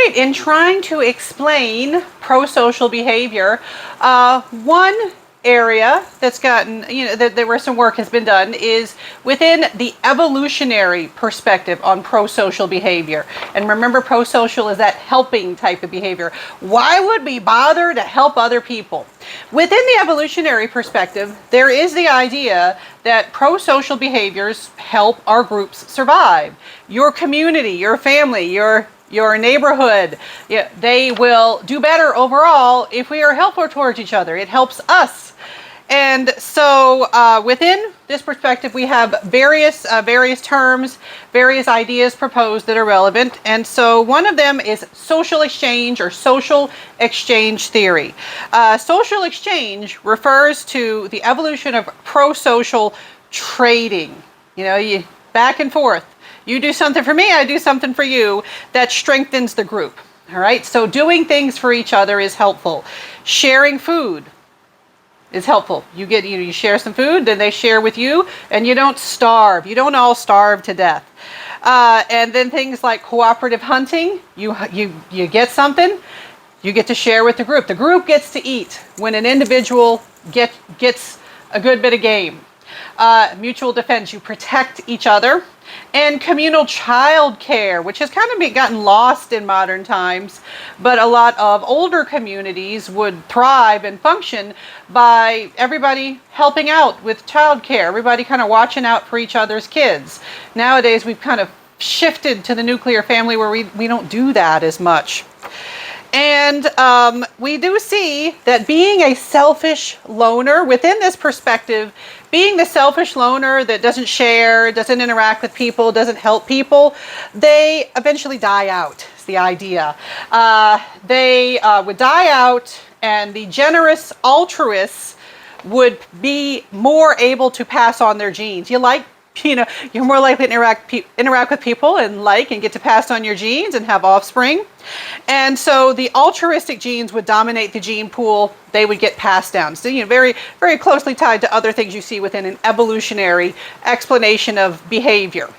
right, in trying to explain prosocial behavior, one area that's gotten, where some work has been done is within the evolutionary perspective on prosocial behavior. And remember, prosocial is that helping type of behavior. Why would we bother to help other people? Within the evolutionary perspective, there is the idea that prosocial behaviors help our groups survive. Your community, your family, your neighborhood, they will do better overall if we are helpful towards each other. It helps us. And so within this perspective, we have various terms, various ideas proposed that are relevant. And so one of them is social exchange or social exchange theory. Social exchange refers to the evolution of prosocial trading. You back and forth. You do something for me, I do something for you. That strengthens the group. All right, so doing things for each other is helpful. Sharing food is helpful. You share some food, then they share with you, and you don't starve. You don't all starve to death. And then things like cooperative hunting, you get something, you get to share with the group. The group gets to eat when an individual gets a good bit of game. Mutual defense, you protect each other. And communal child care, which has kind of gotten lost in modern times, but a lot of older communities would thrive and function by everybody helping out with child care, everybody kind of watching out for each other's kids. Nowadays, we've kind of shifted to the nuclear family where we don't do that as much. And we do see that being a selfish loner, within this perspective, being the selfish loner that doesn't share, doesn't interact with people, doesn't help people, they eventually die out, is the idea. They would die out, and the generous altruists would be more able to pass on their genes. You're more likely to interact with people and get to pass on your genes and have offspring. And so the altruistic genes would dominate the gene pool. They would get passed down. So, very, very closely tied to other things you see within an evolutionary explanation of behavior.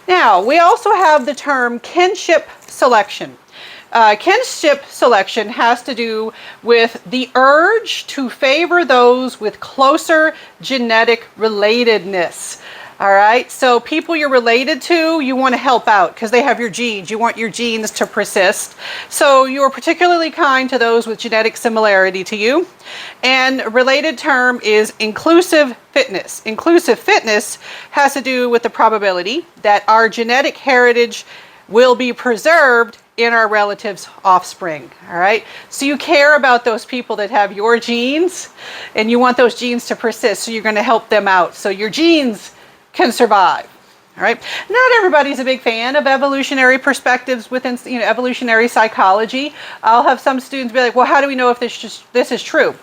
Now, we also have the term kinship selection. Kinship selection has to do with the urge to favor those with closer genetic relatedness. All right, so people you're related to, you want to help out because they have your genes. You want your genes to persist. So you are particularly kind to those with genetic similarity to you. And a related term is inclusive fitness. Inclusive fitness has to do with the probability that our genetic heritage will be preserved in our relatives' offspring. All right, so you care about those people that have your genes, and you want those genes to persist. So you're going to help them out. So your genes can survive. All right. Not everybody's a big fan of evolutionary perspectives within evolutionary psychology. I'll have some students be like, well, how do we know if this is true?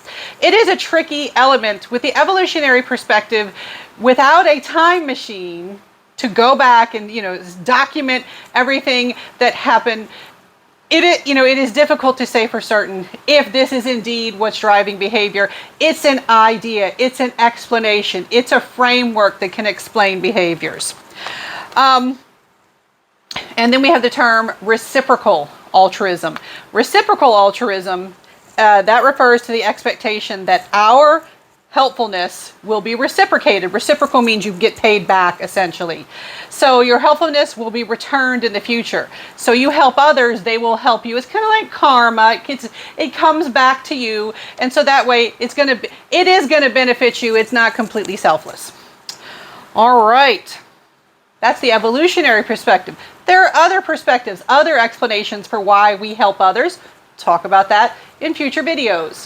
It is a tricky element with the evolutionary perspective. Without a time machine to go back and document everything that happened, it is difficult to say for certain if this is indeed what's driving behavior. It's an idea, it's an explanation, it's a framework that can explain behaviors. And then we have the term reciprocal altruism. Reciprocal altruism, that refers to the expectation that our helpfulness will be reciprocated. Reciprocal means you get paid back, essentially. So your helpfulness will be returned in the future. So you help others, they will help you. It's kind of like karma. It comes back to you, and so that way it is going to benefit you. It's not completely selfless. All right. That's the evolutionary perspective. There are other perspectives, other explanations for why we help others. Talk about that in future videos.